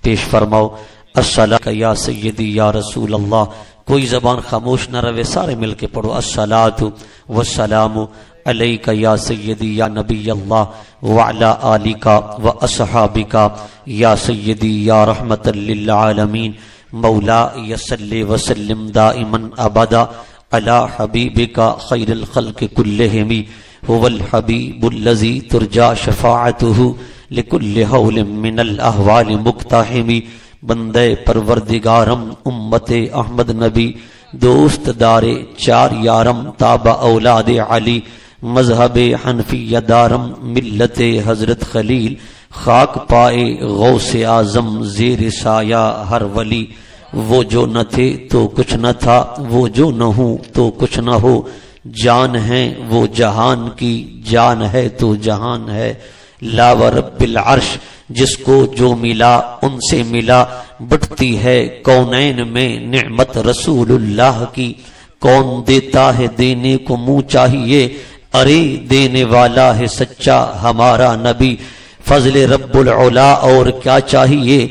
پیش فرماؤ۔ الصلاۃ یا سیدی یا رسول اللہ، کوئی زبان خاموش نہ رہے، سارے مل کے پڑھو۔ الصلاۃ والسلام علیک یا سیدی یا نبی اللہ وعلی آلک واصحابک یا سیدی یا رحمت للعالمین، مولا صلی وسلم دائما ابدا علی حبیبک خیر الخلق کلہم، هو الحبیب الذی ترجى شفاعته لکل حول من الاحوال مقتحم۔ بندے پروردگارم امت احمد نبی، دوست دار چار یارم تابع اولاد علی، مذہب حنفی دارم ملت حضرت خلیل، خاک پائے غوث اعظم زیر سایہ ہر ولی۔ وہ جو نہ تھے تو کچھ نہ تھا، وہ جو نہ ہوں تو کچھ نہ ہو، جان ہے وہ جہان کی، جان ہے تو جہان ہے۔ لا ورب العرش، جس کو جو ملا ان سے ملا، بٹتی ہے کونین میں نعمت رسول اللہ کی۔ کون دیتا ہے دینے کو منہ چاہیے، ارے دینے والا ہے سچا ہمارا نبی۔ فضل رب العلا اور کیا چاہیے،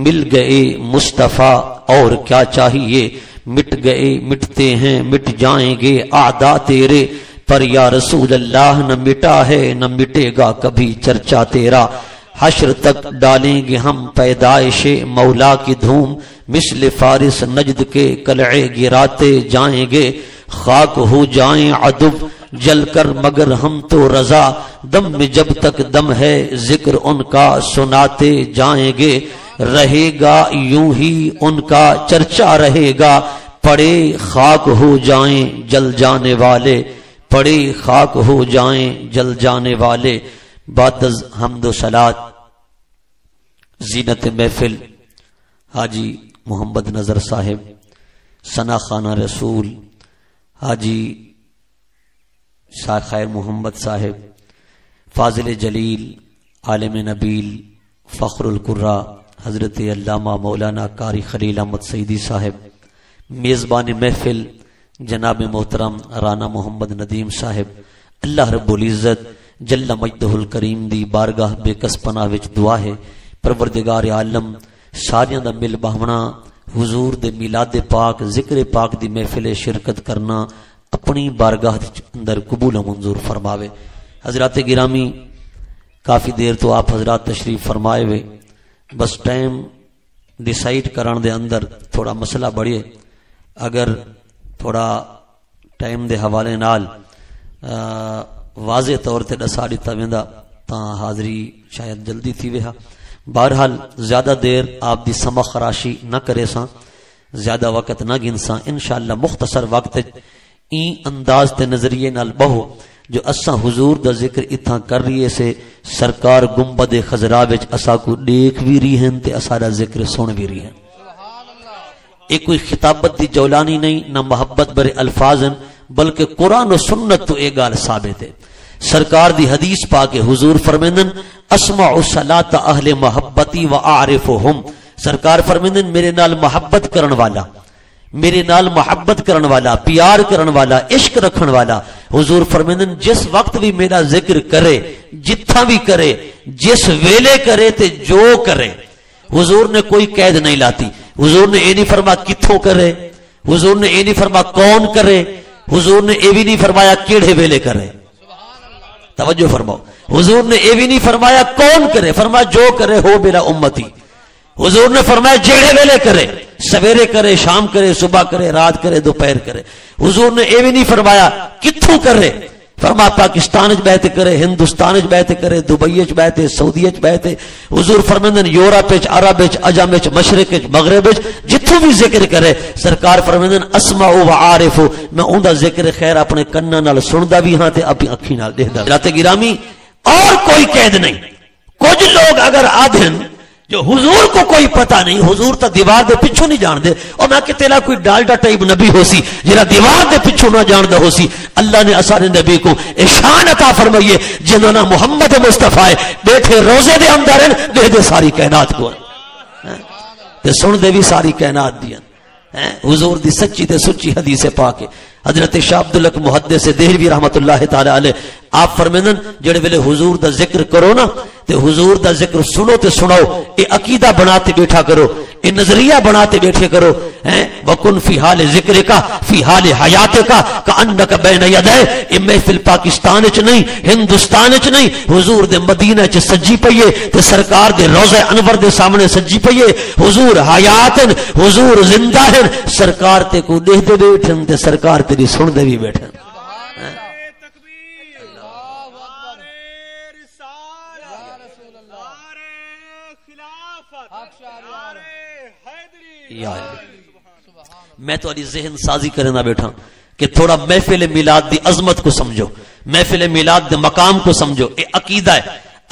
مل گئے مصطفیٰ اور کیا چاہیے، مٹ گئے مٹتے ہیں مٹ جائیں گے اعداء تیرے، پر یا رسول اللہ نہ مٹا ہے نہ مٹے گا کبھی چرچا تیرا۔ حشر تک ڈالیں گے ہم پیدائش مولا کی دھوم، مثل فارس نجد کے قلعے گراتے جائیں گے، خاک ہو جائیں عدو جل کر مگر ہم تو رضا، دم میں جب تک دم ہے ذکر ان کا سناتے جائیں گے، رہے گا یوں ہی ان کا چرچا رہے گا، پڑے خاک ہو جائیں جل جانے والے، پڑے خاک ہو جائیں جل جانے والے۔ بعد از حمد و صلات زینت محفل حاجی محمد نظر صاحب، ثنا خانہ رسول حاجی شاہ خیر محمد صاحب، فاضل جلیل عالم نبیل فخر القرہ حضرت علامہ مولانا قاری خلیل احمد سعیدی صاحب، میزبان محفل جناب محترم رانا محمد ندیم صاحب، اللہ رب العزت جل مجدہ الکریم دی بارگاہ بے کس پناہ وچ دعا ہے، پروردگار عالم ساریاں دا مل باہنا، حضور دے میلاد پاک ذکر پاک دی محفل شرکت کرنا اپنی بارگاہ اندر قبول و منظور فرماوے۔ حضرات گرامی، کافی دیر تو آپ حضرات تشریف فرمائے ہوئے، بس ٹائم ڈیسائیڈ کرن دے اندر تھوڑا مسئلہ بڑھے، اگر تھوڑا ٹائم دے حوالے نال واضح طور تے دسا دیتا ویندا تاں حاضری شاید جلدی تھی ویہا۔ بہرحال زیادہ دیر آپ دی سمع خراشی نہ کرے ساں، زیادہ وقت نہ گنساں، انشاءاللہ مختصر وقت این انداز تے نظریے نال بہو جو اساں حضور دا ذکر اتھاں کر رہیے سے سرکار گنبد خضرا وچ اساں کو دیکھ بھی رہی ہیں تے اساں دا ذکر سن بھی رہی ہیں۔ ایک کوئی خطابت دی جولانی نہیں، نہ محبت برے الفاظ ہیں، بلکہ قرآن و سنت تو ایک گال ثابت ہے۔ سرکار دی حدیث پاک حضور فرمیندن اسمع صلاۃ اہل محبتی و اعرفہم، سرکار فرمیندن میرے نال محبت کرن والا، میرے نال محبت کرن والا، پیار کرن والا، عشق رکھن والا، حضور فرمیندن جس وقت بھی میرا ذکر کرے، جتھا بھی کرے، جس ویلے کرے تے جو کرے، حضور نے کوئی قید نہیں لاتی۔ حضور نے یہ نہیں فرما کتھوں کرے، حضور نے یہ نہیں فرما کون کرے، حضور نے یہ بھی نہیں فرمایا کیڑے ویلے کرے۔ توجہ فرماؤ، حضور نے یہ بھی نہیں فرمایا کون کرے، فرمایا جو کرے ہو میرا امتی۔ حضور نے فرمایا جیڑے ویلے کرے، سویرے کرے، شام کرے، صبح کرے، رات کرے، دوپہر کرے۔ حضور نے یہ بھی نہیں فرمایا کتھوں کرے، فرما پاکستان وچ بیعت کرے، ہندوستان وچ بیعت کرے، دبئی وچ بیعت، سعودی وچ بیعت۔ حضور فرمیندن یورپ وچ، عرب وچ، عجم وچ، مشرق وچ، مغرب وچ، جتھوں بھی ذکر کرے، سرکار فرمیندن اسمع و عارف، میں اوندا ذکر خیر اپنے کناں نال سندا بھی ہاں تے اپنی اکھیں نال دیکھدا۔ حضرات گرامی، اور کوئی قید نہیں۔ کچھ لوگ اگر آدھن جو حضور کو کوئی پتہ نہیں، حضور تا دیوار دے پچھو نہیں جان دے، اور میں کہ تیرا کوئی ڈالڈا ٹائپ نبی ہو سی جنہاں دیوار دے پچھو نہ جان دا ہو سی۔ اللہ نے اسارے نبی کو اشان عطا فرمائیے جنہاں نا محمد مصطفی بیٹھے روزے دے اندر دے دے ساری کائنات کو تے سن دے بھی ساری کائنات دیاں۔ حضور دی سچی تے سچی حدیث پاک ہے۔ حضرت شاہ عبداللہ محدث دہلوی رحمت اللہ تعالی علیہ آپ فرمیندن جڑے ویلے حضور دا ذکر کرو نا تے تے حضور دا ذکر سنو تے سناؤ، اے عقیدہ بناتے بیٹھا کرو، اے نظریہ بناتے بیٹھے کرو ہیں۔ وکن فی حال ذکر کا فی حال حیات کا کانک بین یدے، اے محفل پاکستان چ نہیں، ہندوستان چ نہیں، حضور دے مدینہ چ سجی پئیے تے سرکار دے روضہ انور دے سامنے سجی پئیے، حضور حیات ہیں، حضور زندہ ہیں، سرکار تے کو دیکھ دے بیٹھن تے سرکار تیری سن دے بھی بیٹھن۔ میں تو علی ذہن سازی کرنا بیٹھا کہ تھوڑا محفل میلاد دی عظمت کو سمجھو، محفل میلاد دے مقام کو سمجھو۔ اے عقیدہ ہے،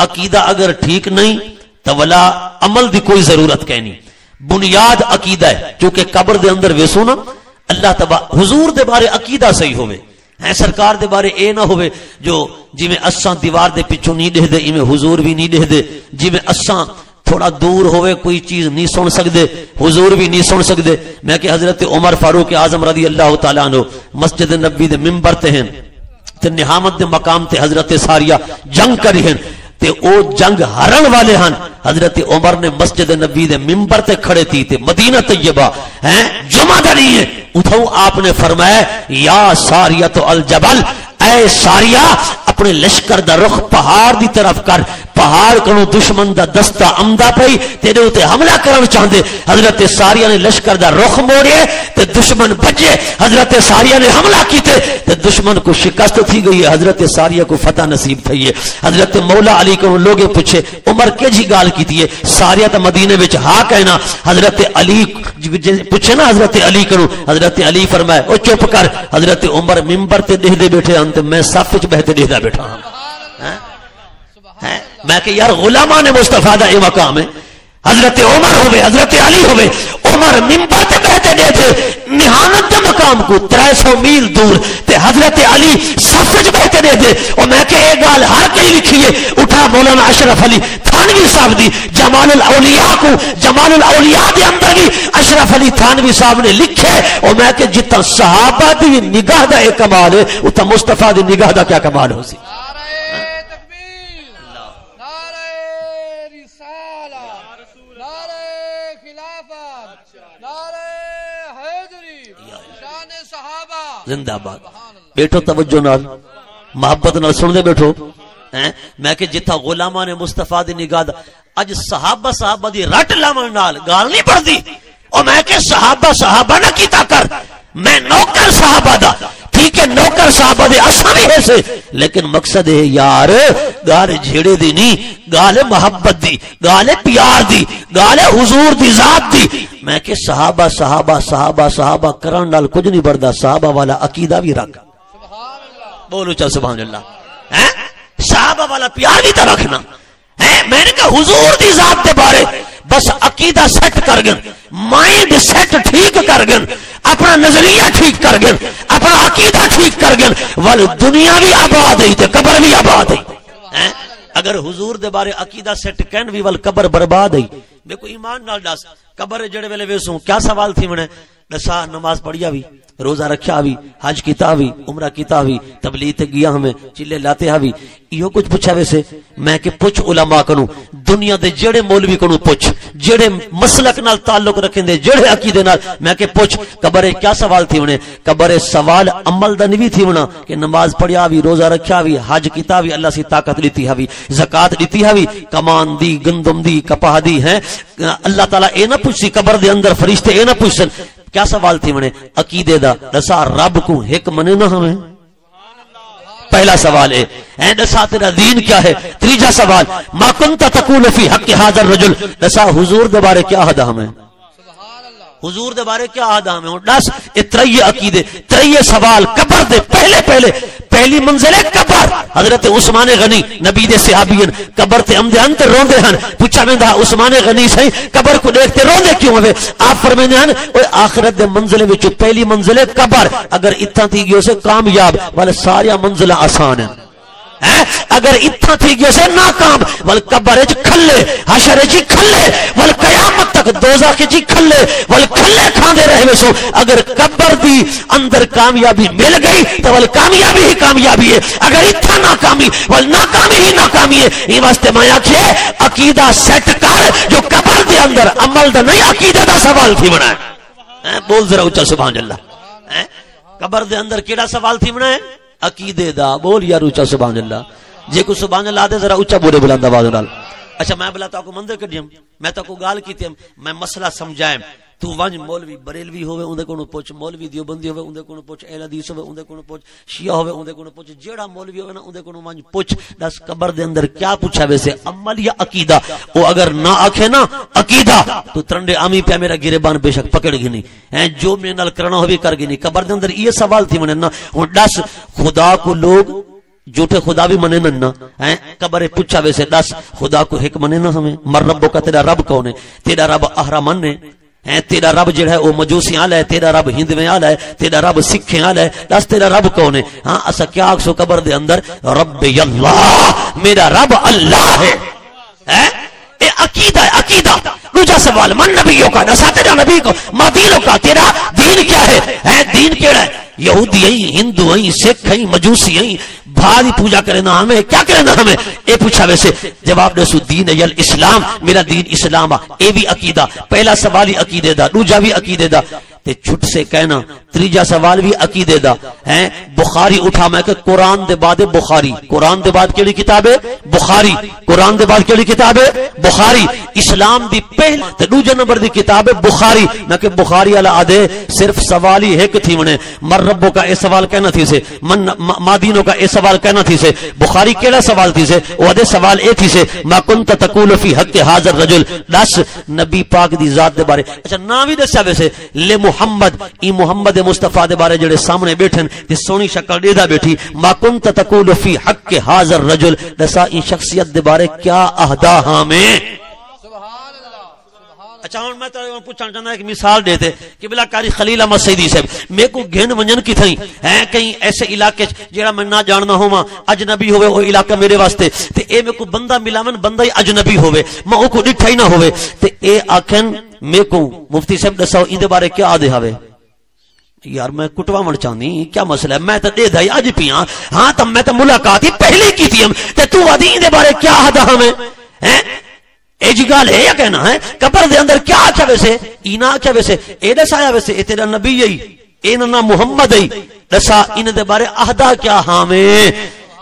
عقیدہ اگر ٹھیک نہیں تو ولا عمل دی کوئی ضرورت کہنی۔ بنیاد عقیدہ ہے، چونکہ قبر دے اندر ویسو نا اللہ تبارک حضور دے بارے عقیدہ صحیح ہوئے ہیں، سرکار دے بارے اے نہ ہوئے جو جی میں اساں دیوار دے پچھو نہیں دے دے ایویں حضور بھی نہیں دے دے، جی میں اساں تھوڑا دور ہوئے کوئی چیز نہیں سن سکدے حضور بھی نہیں سن سکدے۔ میں کہ حضرت عمر فاروق اعظم رضی اللہ تعالیٰ عنہ مسجد نبی دے ممبر تے ہیں تے نہامت دے مقام تے حضرت ساریہ جنگ کری ہیں تے او جنگ ہرن والے ہیں۔ حضرت عمر نے مسجد نبی دے ممبر تے کھڑے تھی تے مدینہ طیبہ ہیں جمعہ دا نہیں ہے، اتھو آپ نے فرمایا یا ساریہ تو الجبل، اے ساریہ اپنے لشکر دا رخ پہاڑ دی طرف کر، پہاڑ کنو دشمن دا دستہ امدہ پئی تیرے ہوتے حملہ کرن چاہندے۔ حضرت ساریہ نے لشکر دا رخ موڑے تے دشمن بچے، حضرت ساریہ نے حملہ کیتے تے دشمن کو شکست تھی گئی ہے، حضرت ساریہ کو فتح نصیب تھی ہے۔ حضرت مولا علی کو لوگے پوچھے عمر کے جی گال کیتی ہے، ساریہ تا مدینے وچ ہاں کہنا، حضرت علی پوچھے نا حضرت علی کو، حضرت علی فرمائے او چپ کر، حضرت عمر ممبر تے دے بیٹھے ہن تے میں صف وچ بہتے دیکھدا بیٹھا ہوں۔ میں کہ یار غلامان مصطفیٰ دا یہ مقام ہے، حضرت عمر ہوئے حضرت علی ہوئے، عمر ممبر تے کہتے دے تھے نہانت دے مقام کو 300 میل دور تے حضرت علی صف وچ بہتے دے تھے۔ اور میں کہ یہ گال ہر کئی لکھی ہے، اٹھا مولانا اشرف علی تھانوی صاحب دی جمال الاولیاء کو، جمال الاولیاء دے اندر بھی اشرف علی تھانوی صاحب نے لکھے۔ اور میں کہ جتنا صحابہ دی نگاہ دا ایک کمال ہے اتنا مصطفیٰ دی نگاہ دا کیا کمال ہو سی۔ زندہ باد بیٹھو توجہ نال محبت نال سن دے بیٹھو۔ میں کہ جتھا غلامان مصطفیٰ دی نگاہ دا اج صحابہ دی رٹ لاون نال گال نہیں پڑدی۔ اور میں کہ صحابہ نہ کیتا کر، میں نوکر صحابہ دا، ٹھیک ہے نوکر صحابہ دے اساں بھی ہے سے، لیکن مقصد ہے یار گال جھیڑے دی نہیں، گال محبت دی، گال پیار دی، گال حضور دی ذات دی۔ میں کہ صحابہ کرن نال کچھ نہیں بڑھدا، صحابہ والا عقیدہ بھی رکھ، بولو چل سبحان اللہ، صحابہ والا پیار بھی تو رکھنا ہے۔ میں نے کہا حضور دی ذات دے بارے بس عقیدہ سیٹ کر گن، مائنڈ سیٹ ٹھیک کر گن، اپنا نظریہ ٹھیک کر گن، اپنا عقیدہ ٹھیک کر گن، ول دنیا بھی آباد ہے تے قبر بھی آباد ہے۔ اگر حضور دے بارے عقیدہ سیٹ کین بھی ول قبر برباد ہے۔ میں کو ایمان نال دس قبر جڑے ویلے ویسوں کیا سوال تھی منے دسا نماز پڑھیا بھی، روزہ رکھیا بھی، حج کیتا بھی، عمرہ کیتا بھی، تبلیغ تے گیا ہمیں چلے لاتے بھی، یہ کچھ پوچھا ویسے۔ میں کہ پوچھ علماء کنو، دنیا دے جڑے مولوی کنو پوچھ، جڑے مسلک نال تعلق رکھیں دے، جڑے عقیدے نال، میں کہ پوچھ قبر کیا سوال تھی منے؟ قبر سوال عمل دا نہیں تھی منا کہ نماز پڑھیا بھی، روزہ رکھیا بھی، حج کیتا بھی، اللہ سی طاقت دیتی ہے بھی، زکات دیتی ہے بھی، کمان دی، گندم دی، کپاہ دی ہے۔ اللہ تعالیٰ اے نہ پوچھ سی قبر دے اندر فرشتے اے نہ پوچھن کیا سوال تھی منے عقیدے دا، دسا رب کو ایک منے نہ ہمیں، پہلا سوال ہے دسا تیرا دین کیا ہے، تیجا سوال ما کنت تقول فی حق هذا الرجل، دسا حضور دے بارے کیا حد ہمیں، حضور دے بارے کیا حد ہمیں، دس اترئی عقیدے، ترئی سوال قبر دے پہلی منزل ہے قبر۔ حضرت عثمان غنی نبی دے صحابین قبر تے امدے انت روندے ہن، پوچھا میں دا عثمان غنی سے قبر کو دیکھتے روندے کیوں ہوئے؟ آپ فرمیندے ہن اوے آخرت دے منزل وچ پہلی منزل ہے قبر، اگر اتھاں تھی گیو سے کامیاب والے سارے منزل آسان ہیں، اگر اتھا تھی گیو سے ناکام ول قبر وچ کھلے، حشر وچ کھلے ول قیامت تک مزہ کھچی کھلے ول کھلے کھاندے رہے وسو اگر قبر دی اندر کامیابی مل گئی تو ول کامیابی ہی کامیابی ہے اگر اتھا ناکامی ول ناکامی ہی ناکامی ہے یہ واسطے میں آکھے عقیدہ سیٹ کر جو قبر دے اندر عمل دا نہیں عقیدہ دا سوال تھی بنا ہے بول ذرا اونچا سبحان اللہ قبر دے اندر کیڑا سوال تھی بنا ہے عقیدے دا بول یار اونچا سبحان اللہ جے کو سبحان اللہ دے ذرا اونچا بولے بلند آواز نال اچھا میں بلا تو کو مندر کڈیم میں تو کو گال کیتی میں مسئلہ سمجھائیں تو ونج مولوی بریلوی ہوے اون دے کونوں پوچھ مولوی دیوبندی ہوے اون دے کونوں پوچھ اہل حدیث ہوے اون دے کونوں پوچھ شیعہ ہوے اون دے کونوں پوچھ جیڑا مولوی ہوے نا اون دے کونوں ونج پوچھ دس قبر دے اندر کیا پوچھا ویسے عمل یا عقیدہ او اگر نہ آکھے نا عقیدہ تو ترنڈے آمی پیا میرا گریبان بے شک پکڑ گنی جو میرے نال کرنا ہوے کر گنی قبر دے اندر یہ سوال تھی من نا ہن دس خدا کو لوگ جھوٹے خدا بھی منے نا قبر پوچھا ویسے دس خدا کو ایک منے نا ہمیں مر ربو کا تیرا رب کون ہے تیرا رب اہرمن ہے تیرا رب جڑا ہے وہ مجوسی آل ہے تیرا رب ہندویں آل ہے تیرا رب سکھیں آل ہے دس تیرا رب کون ہے ہاں اسا کیا آکسو قبر دے اندر رب اللہ میرا رب اللہ ہے اے عقیدہ ہے عقیدہ دوسرا سوال من نبیوں کا نسا تیرا نبی کو ما دینوں کا تیرا دین کیا ہے دین کیڑا ہے یہودی ہیں ہندو ہیں سکھ ہیں مجوسی ہیں بھاری پوجا کرے نا ہمیں کیا کرے نا ہمیں اے پوچھا ویسے جواب دے سو دین یل اسلام میرا دین اسلام اے بھی عقیدہ پہلا سوال ہی عقیدے دا دوسرا بھی عقیدے دا تے چھٹ سے کہنا تیجا سوال بھی عقیدے دا ہے بخاری اٹھا میں کہ قرآن دے بعد بخاری قرآن دے بعد کیڑی کتاب ہے بخاری قرآن دے بعد کیڑی کتاب ہے بخاری اسلام دی پہل تے دوسرے نمبر دی کتاب ہے بخاری میں کہ بخاری والا آدھے صرف سوال ہی ایک تھی منے مر ربو کا اے سوال کہنا تھی سے من مادینوں کا اے سوال کہنا تھی سے بخاری کیڑا سوال تھی سے وہ آدھے سوال اے تھی سے ما کنت تقول فی حق حاضر رجل دس نبی پاک دی ذات دے بارے اچھا نام بھی دسیا ویسے لے محمد ای محمد مصطفی دے بارے جڑے سامنے بیٹھن تے سونی شکل دیدا بیٹھی ما کنت تقول فی حق حاضر رجل دسا ای شخصیت دے بارے کیا عہدہ ہمیں اچھا ہوں میں تو پوچھنا چاہتا ہے کہ مثال دیتے کہ بلا کاری خلیل احمد سیدی صاحب میں کو گھن ونجن کی تھیں ہیں کہیں ایسے علاقے جیڑا میں نہ جاننا ہوں ماں اجنبی ہوئے وہ علاقہ میرے واسطے تے اے میں کو بندہ ملا من بندہ ہی اجنبی ہوئے میں او کو ڈٹھا ہی نہ ہوئے تے اے آکھن میں کو مفتی صاحب دساؤ ان دے بارے کیا آدھے ہوئے یار میں کٹوا مڑ چاہنی کیا مسئلہ ہے میں تو دے دائی آج پیاں ہاں تم میں تو ملاقات ہی پہلے کی تھی ہم تے تو آدھی ان دے بارے کیا آدھا ہمیں اے جی گال ہے یا کہنا ہے قبر دے اندر کیا آچھا ویسے اینا آچھا ویسے اے دسا آیا ویسے اے تیرا نبی یہی اے نا محمد ہے دسا ان دے بارے عہدہ کیا ہمیں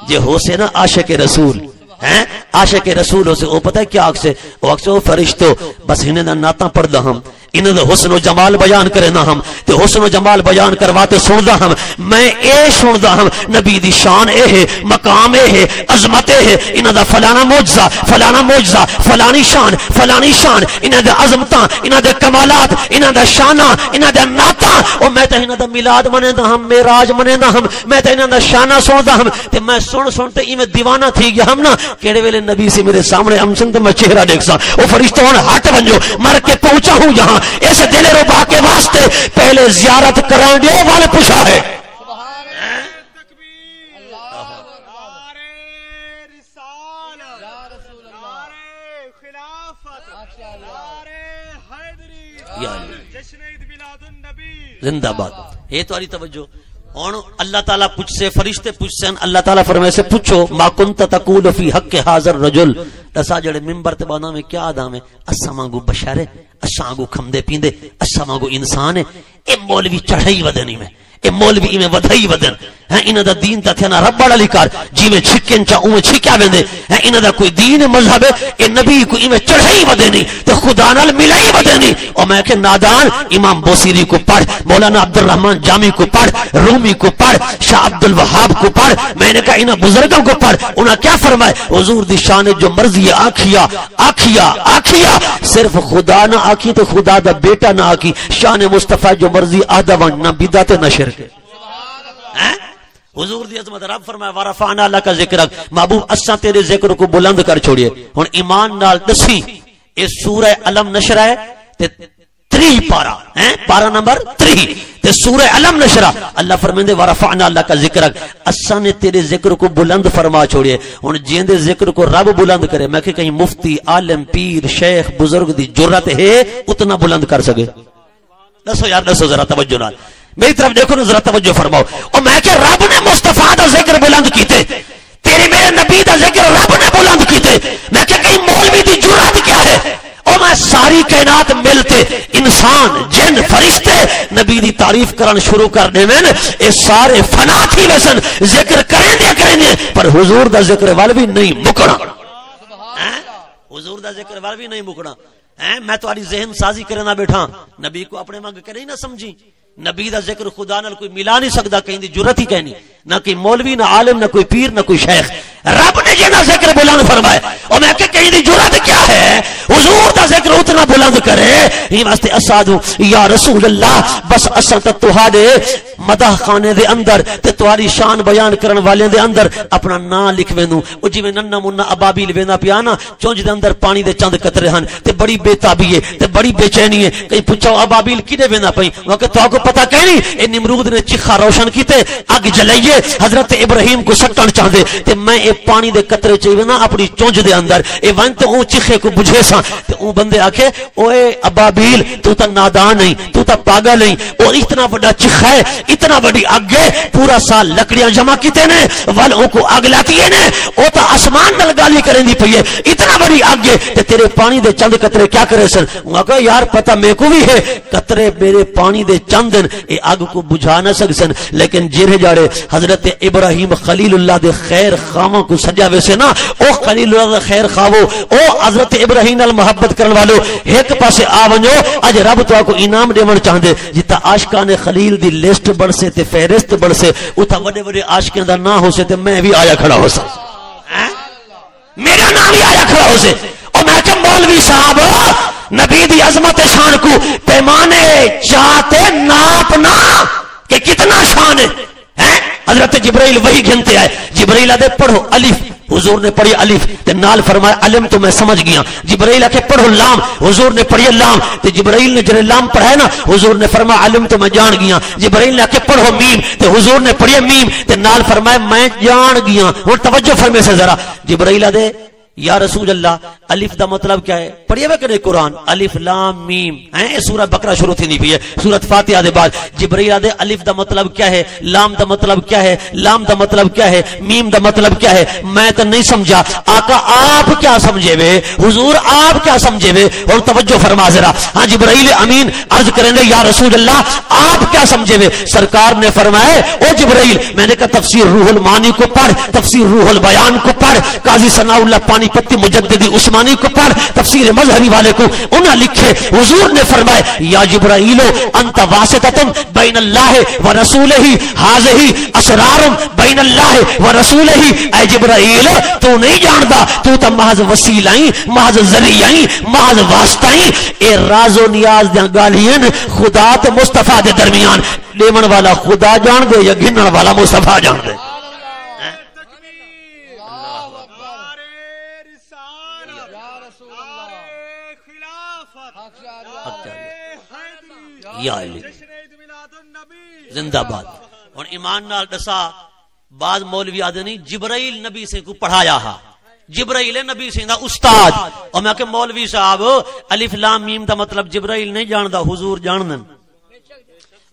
جے ہو سے نا عاشق رسول ہیں عاشق رسول ہو سے او پتہ ہے کیا آکھ سے او آکھ سے او فرشتو بس انہیں دا ناتا پڑھ دا ہم انہیں دا حسن و جمال بیان کرے نا ہم تے حسن و جمال بیان کرواتے سن دا ہم میں اے سن دا ہم نبی دی شان اے ہے مقام اے ہے عظمت اے ہے انہیں دا فلانا موجزہ فلانی شان انہیں دا عظمتاں انہیں دا کمالات انہیں دا شانہ انہیں دا ناتا اور میں تے انہیں دا میلاد منے دا ہم میراج منے دا ہم میں تے انہیں دا شانہ سن دا ہم تے میں سنتے ہی میں دیوانہ تھی گیا ہم نا کیڑے ویلے نبی سے میرے سامنے ہم سن تو میں چہرہ دیکھ سا او فرشتوں ہٹ بنجو مر کے پہنچا ہوں یہاں اس دل ربا کے واسطے پہلے زیارت کران دے والے پوچھا ہے زندہ باد یہ تو توجہ اور اللہ تعالیٰ پوچھ سے فرشتے پوچھ سے اللہ تعالیٰ فرمائے سے پوچھو ما کنت تقول فی حق حاضر رجل دسا جڑے ممبر تے بانا میں کیا آدھا میں اسا مانگو بشارے اسا مانگو کھمدے پیندے اسا مانگو انسان ہے اے مولوی چڑھائی ودنی میں اے مولوی میں ودھائی ودن ہے انہ دا دین تا تھینا رب بڑا لکار جی میں چھکن چا اوہ چھکیا بندے ہے انہ دا کوئی دین مذہب ہے اے نبی کو ایمیں چڑھائی ودنی تو خدا نال ملائی ودنی اور میں کہ نادان امام بوسیری کو پڑھ مولانا عبد الرحمن جامی کو پڑھ رومی کو پڑھ شاہ عبد الوہاب کو پڑھ میں نے کہا انہ بزرگوں کو پڑھ انہاں کیا فرمائے حضور دی شان جو مرضی آکھیا صرف خدا نہ آکھی تو خدا دا بیٹا نہ آکھی شان مصطفی جو مرضی آدھا ون نہ بدعت نہ شرک حضور دی عظمت رب فرمایا ورفعنا لک ذکرک محبوب اساں تیرے ذکر کو بلند کر چھوڑیے ہن ایمان نال دسی اے سورہ علم نشر ہے تے 3 پارا پارا نمبر 3 تے سورہ علم نشرہ اللہ فرمیندے ورفعنا لک ذکرک اساں نے تیرے ذکر کو بلند فرما چھوڑیے ہن جیندے ذکر کو رب بلند کرے میں کہ کہیں مفتی عالم پیر شیخ بزرگ دی جرت ہے اتنا بلند کر سکے دسو یار دسو ذرا توجہ نال میری طرف دیکھو نا ذرا توجہ فرماؤ اور میں کہ رب نے مصطفیٰ دا ذکر بلند کیتے تیرے میرے نبی دا ذکر رب نے بلند کیتے میں کہ کہیں مولوی دی جرت کیا ہے اور میں ساری کائنات ملتے انسان جن فرشتے نبی دی تعریف کرن شروع کر دے میں اے سارے فنا تھی ویسن ذکر کریں دے پر حضور دا ذکر وال بھی نہیں مکنا حضور دا ذکر وال بھی نہیں مکنا میں تو آری ذہن سازی کرنا بیٹھا نبی کو اپنے مانگ کریں نہ سمجھی نبی دا ذکر خدا نال کوئی ملا نہیں سکتا کہیں دی جرت ہی کہنی نہ کوئی مولوی نہ عالم نہ کوئی پیر نہ کوئی شیخ رب نے جنا ذکر بلند فرمائے اور میں کہ کہیں دی جرت کیا ہے حضور دا ذکر اتنا بلند کرے یہ واسطے اسادو یا رسول اللہ بس اصل تا تہاڈے مدح خانے دے اندر تے تہاڈی شان بیان کرن والے دے اندر اپنا نام لکھ وینوں او جویں ننّا منا ابابیل ویندا پیا نا چونج دے اندر پانی دے چند قطرے ہن تے بڑی بے تابی ہے تے بڑی بے چینی ہے کہیں پوچھو ابابیل کدے ویندا پئی وہ کہ تو کو پتہ کہنی اے نمرود نے چیخا روشن کیتے اگ جلائیے حضرت ابراہیم کو سٹن چاہندے تے میں اے پانی دے قطرے چاہیے نا اپنی چونج دے اندر اے ون تے اون چیخے کو بجھے سا تے اون بندے آکھے اوے ابابیل تو تا نادان نہیں تو تا پاگل نہیں اور اتنا بڑا چیخا ہے اتنا بڑی اگ ہے پورا سال لکڑیاں جمع کیتے نے ول او کو اگ لاتی ہے نے او تا آسمان نال گالی کرندی پئی ہے اتنا بڑی اگ ہے تے تیرے پانی دے چند قطرے کیا کرے سن وہ کہا یار پتہ میرے کو بھی ہے قطرے میرے پانی دے چند اے اگ کو بجھا نہ سکسن لیکن جڑے جاڑے حضرت ابراہیم خلیل اللہ دے خیر خواہاں کو سجا ویسے نا او خلیل اللہ دے خیر خواہو او حضرت ابراہیم نال محبت کرن والو ایک پاسے آ ونجو اج رب تو کو انعام دیون چاہندے جتا عاشقان خلیل دی لسٹ بڑھ سے تے فہرست بڑھ سے اوتھا وڈے وڈے عاشقاں دا نام ہو سے تے میں بھی آیا کھڑا ہو سا میرا نام بھی آیا کھڑا ہو سے اور میں کہ مولوی صاحب نبی دی عظمت شان کو پیمانے چاہتے ناپنا کہ کتنا شان ہے حضرت جبرائیل وہی گھنتے آئے جبرائیل آدھے پڑھو الف حضور نے پڑھی الف تے نال فرمایا علم تو میں سمجھ گیا جبرائیل آکے پڑھو لام حضور نے پڑھی لام تے جبرائیل نے جنہیں لام پڑھا ہے نا حضور نے فرمایا علم تو میں جان گیا جبرائیل نے آکے پڑھو میم تے حضور نے پڑھی میم تے نال فرمایا میں جان گیا اور توجہ فرمے سے ذرا جبرائیل آدھے یا رسول اللہ الف دا مطلب کیا ہے پڑھیے ہوئے کہ قرآن الف لام میم سورہ بقرہ شروع تھی نہیں بھی ہے سورۃ فاتحہ دے بعد جبرائیل آدھے الف دا مطلب کیا ہے لام دا مطلب کیا ہے لام دا مطلب کیا ہے میم دا مطلب کیا ہے میں تو نہیں سمجھا آقا آپ کیا سمجھے وے حضور آپ کیا سمجھے وے اور توجہ فرما ذرا ہاں جبرائیل امین عرض کریں گے یا رسول اللہ آپ کیا سمجھے وے سرکار نے فرمایا او جبرائیل میں نے کہا تفسیر روح المعانی کو پڑھ تفسیر روح البیان کو پڑھ قاضی ثناء اللہ پانی پتی مجددی عثمانی کو پڑھ تفسیر مظہری والے کو انہاں لکھے حضور نے فرمائے یا جبرائیل انت واسطۃ بین اللہ و رسولہ ھذہ اسرار بین اللہ و رسولہ اے جبرائیل تو نہیں جاندا تو تا محض وسیلہ محض ذریعہ محض واسطہ اے راز و نیاز دیاں گالیاں خدا تے مصطفی دے درمیان دیون والا خدا جان دے یا گھنن والا مصطفی جان دے یا علی زندہ باد اور ایمان نال دسا بعض مولوی آدھے نہیں جبرائیل نبی سے کو پڑھایا ہا جبرائیل نبی سے دا استاد اور میں کہ مولوی صاحب الف لام میم دا مطلب جبرائیل نہیں جاندا حضور جاندن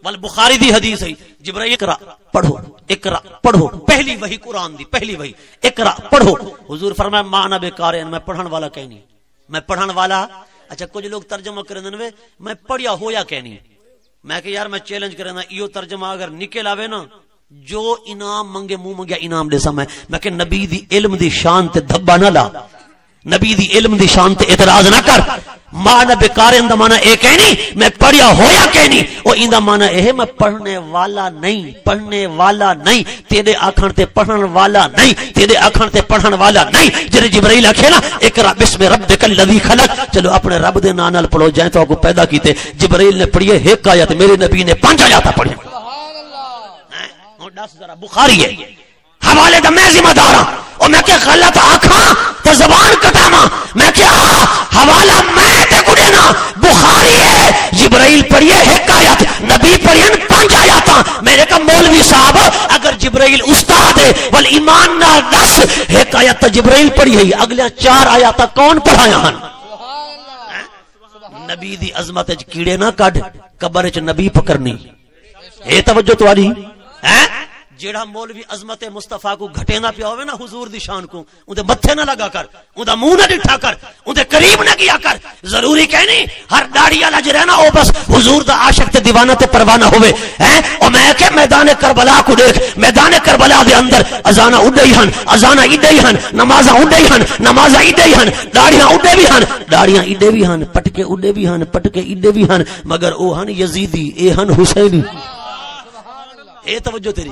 ول بخاری دی حدیث ہے جبرائیل اقرا پڑھو پہلی وحی قرآن دی پہلی وحی اقرا پڑھو حضور فرمایا مانا بے قارئ میں پڑھن والا کہنی میں پڑھن والا اچھا کچھ لوگ ترجمہ کرن وے میں پڑھیا ہویا کہنی میں کہ یار میں چیلنج کرنا ایو ترجمہ اگر نکل آوے نا جو انعام منگے منہ منگیا انعام دے سا میں کہ نبی دی علم دی شان تے دھبا نہ لا نبی دی علم دی شان تے اعتراض نہ کر مانا بکارن دا مانا اے کہنی میں پڑھیا ہویا کہنی اور ان دا مانا اے میں پڑھنے والا نہیں تیرے آکھن تے پڑھن والا نہیں تیرے آکھن تے پڑھن والا نہیں جنہیں جبرائیل آکھے نا اقرا بسم ربک الذی خلق چلو اپنے رب دے نام نال پڑھو جائیں تو آپ کو پیدا کیتے جبرائیل نے پڑھیے ایک آیت میرے نبی نے 5 آیات پڑھی بخاری ہے حوالے دا میں ذمہ دار ہوں اور میں کہ غلط آکھاں تو زبان کٹاما میں کیا حوالہ میں تے کو دینا بخاری ہے جبرائیل پڑھیے ایک آیت نبی پڑھین 5 آیاتاں میرے کا مولوی صاحب اگر جبرائیل استاد ہے والایمان نال 10 ایک آیت جبرائیل پڑھی ہے اگلے 4 آیاتاں کون پڑھایا ہن نبی دی عظمت وچ کیڑے نہ کڈ قبر وچ نبی پکڑنی اے توجہ تواڈی ہیں جیڑا مولوی عظمت مصطفی کو گھٹیندا پیا ہوے نا حضور دی شان کو اون دے متھے نہ لگا کر اون دا منہ نہ ڈٹھا کر اون دے قریب نہ کیا کر ضروری کہنی ہر داڑھی والا جڑا نا او بس حضور دا عاشق تے دیوانہ تے پروانہ ہوے ہیں او میں کہ میدان کربلا کو دیکھ میدان کربلا دے اندر اذان اڈے ہن اذان اڈے ہن نمازاں اڈے ہن نمازاں اڈے ہن داڑھیاں اڈے بھی ہن داڑھیاں اڈے بھی ہن پٹکے اڈے بھی ہن پٹکے اڈے بھی ہن مگر او ہن یزیدی اے ہن حسینی اے توجہ تیری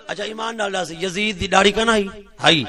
اچھا ایمان ڈالا سی یزید دی داڑھی کا نہ ہائی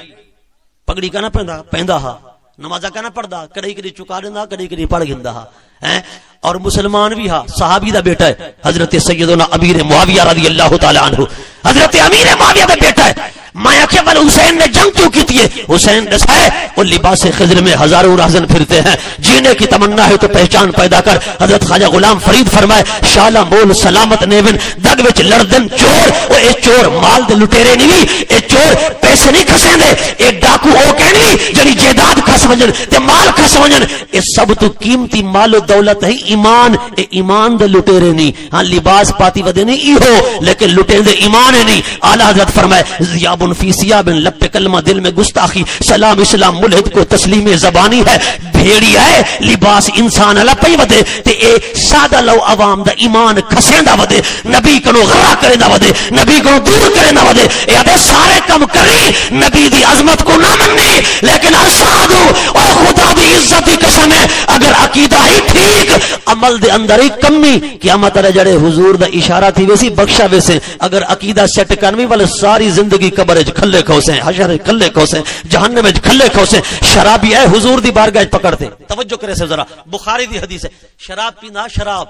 پگڑی کا نہ پہندا ہا نمازہ کا نہ پڑھدا کدی کدی چکا دیندا کدی کدی پڑھ گندا ہا ہیں اور مسلمان بھی ہا صحابی دا بیٹا ہے حضرت سیدنا امیر معاویہ رضی اللہ تعالی عنہ حضرت امیر معاویہ دا بیٹا ہے میں کہ بل حسین نے جنگ کیوں کی ہے حسین دسا ہے وہ لباس خضر میں ہزاروں راہزن پھرتے ہیں جینے کی تمنا ہے تو پہچان پیدا کر حضرت خواجہ غلام فرید فرمائے شالا مول سلامت نیون دگ وچ لڑدن چور او اے چور مال دے لٹیرے نہیں اے چور پیسے نہیں کھسیں دے اے ڈاکو او کہنی جڑی جائیداد کھس ونجن تے مال کھس ونجن اے سب تو قیمتی مال و دولت ہے ایمان اے ایمان دے لٹیرے نہیں ہاں لباس پاتی ودے نہیں ایہو لیکن لٹے دے ایمان ہے نہیں اعلی حضرت فرمائے زیاب فی سیاب لب کلمہ دل میں گستاخی سلام اسلام ملحد کو تسلیم زبانی ہے بھیڑی ہے لباس انسان اللہ پئی ودے تے اے سادہ لو عوام دا ایمان کھسیندا ودے نبی کنو غرا کریندا ودے نبی کنو دور کریندا ودے اے ادے سارے کم کری نبی دی عظمت کو نہ مننی لیکن ارشادو او خدا دی عزت دی قسم ہے اگر عقیدہ ہی ٹھیک عمل دے اندر ہی کمی قیامت والے جڑے حضور دا اشارہ تھی ویسی بخشا ویسے اگر عقیدہ سیٹ کرنی والے ساری زندگی قبر کھلے کھوسے حشر کھلے کھوسے جہنم وچ کھلے کھوسے شرابی ہے حضور دی بارگاہ پکڑتے توجہ کرے سے ذرا بخاری دی حدیث ہے شراب پیندا شراب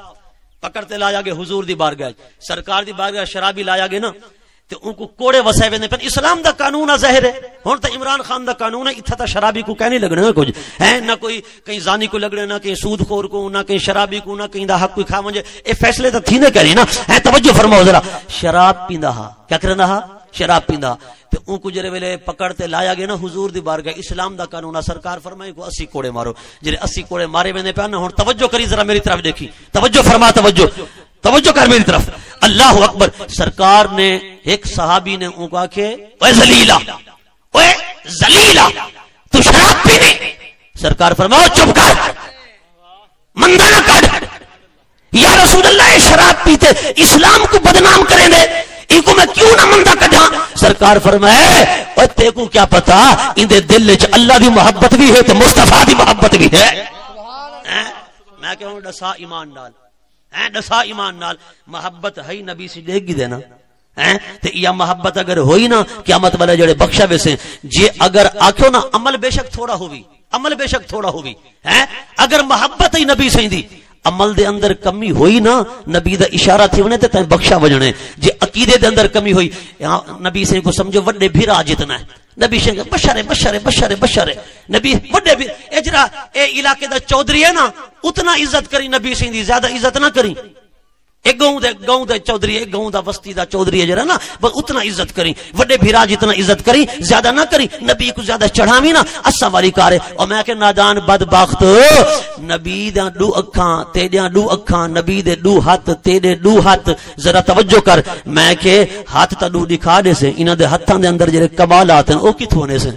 پکڑتے لایا گے حضور دی بارگاہ سرکار دی بارگاہ شرابی لایا گے نا تے ان کو کوڑے وسے ویندے پن اسلام دا قانون ہے ظاہر ہے ہن تے عمران خان دا قانون ہے ایتھے تا شرابی کو کہنے لگنا کچھ ہے نہ کوئی کہیں زانی کو لگنے نہ کہیں سود خور کو نہ کہیں شرابی کو نہ کہیں دا حق کوئی کھا ونجے اے فیصلے تے تھی نہ کری نا ہے توجہ فرماؤ ذرا شراب پیندا ہا کیا کرندا ہا شراب پیندا تے اون کو جڑے ویلے پکڑتے لایا گے نا حضور دی بارگاہ اسلام دا قانون سرکار فرمائے کو 80 کوڑے مارو جڑے 80 کوڑے مارے ویندے پیا نا ہن توجہ کری ذرا میری طرف دیکھی توجہ فرما توجہ کر میری طرف اللہ اکبر سرکار نے ایک صحابی نے اون کو آکھے اوے ذلیلا تو شراب پینے سرکار فرماؤ چپ کر مندہ نہ کر یا رسول اللہ شراب پیتے اسلام کو بدنام کریں دے ان کو میں کیوں نہ مندہ کڈھاں سرکار فرمائے اور تے کو کیا پتا ان دے دل وچ اللہ دی محبت بھی ہے تے مصطفی دی محبت بھی ہے میں کہوں ڈسا ایمان نال ڈسا ایمان نال محبت ہے نبی سے دیکھ گی دینا تے یا محبت اگر ہوئی نا قیامت والے جڑے بخشا ویسے جے اگر آکھو نا عمل بے شک تھوڑا ہوئی اگر محبت ہی نبی سے دی عمل دے اندر کمی ہوئی نا نبی دا اشارہ تھی ونے تے تیں بخشا وجنے جے عقیدے دے اندر کمی ہوئی نبی سے کو سمجھو وڈے بھیرا جتنا ہے نبی سے بشر نبی وڈے بھی اجرا اے علاقے دا چودھری ہے نا اتنا عزت کری نبی سے دی زیادہ عزت نہ کری ایک گاؤں دے چودھری ایک گاؤں دا وسطی دا چودھری ہے جڑا نا بس اتنا عزت کری وڈے بھیرا جتنا عزت کری زیادہ نہ کری نبی کو زیادہ چڑھاوی نا اسا والی کارے اور میں کہ نادان بدبخت نبی دا دو اکھاں تیڈیاں دو اکھاں نبی دے دو ہاتھ تیرے دو ہاتھ ذرا توجہ کر میں کہ ہاتھ تا دو دکھا دے سے انہاں دے ہتھاں دے اندر جڑے کمالات ہیں او کتھوں ہونے سے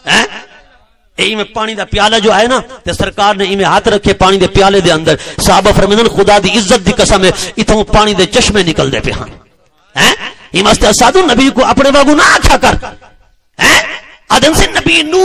ہیں اے میں پانی دا پیالہ جو ہے نا تے سرکار نے میں ہاتھ رکھے پانی دے پیالے دے اندر صحابہ فرمائیں خدا دی عزت دی قسم ہے اتوں پانی دے چشمے نکل دے پہ ہیں یہ مستے سادو نبی کو اپنے واگو نہ آکھا کر ہیں آدم سے نبی نو